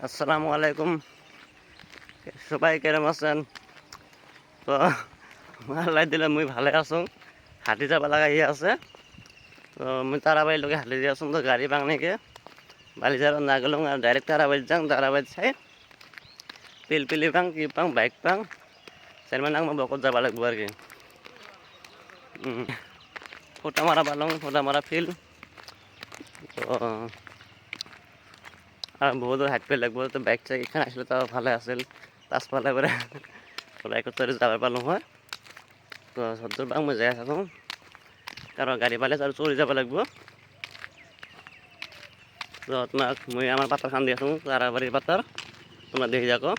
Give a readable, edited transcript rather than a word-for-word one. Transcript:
আসসালামু আলাইকুম, সবাই কেরম আছেন? তো আল্লাহ দিলে মুই ভালে আছো। হাঁটি যাব লাগা আছে। তো মুই তারাবাড়ির লোকে হাঁটি দিয়ে আসুন, তো গাড়ি পাং নাকি বালিজার না গেলাম আর ডাইরেক্ট তারাবাড়ি যাং। তারাবাড়ি চাই পিলপিলি পাং কি পাং বাইক পাং চেয়ারম্যান আং বকত যাব লাগবো আর কি। ফোটা মারা পালং, ফোটা মারা ফিল। তো আর বহু দূর হাঁটতে লাগবো, তো বাইক চাই এখানে আসলে তো ভালো আছিল। পাঁচপালা করে বাইকত চড়ি যাব পারলো হয়। তো সত্তর পাং মই যাই থাকোঁ, কারণ গাড়ি পালে আর চড়ি যাব লাগবো। তো তোমাক মই আমার পাতার খান দিয়ে আসুন, তারাবাড়ির পাতার তোমরা দেখে যাকো।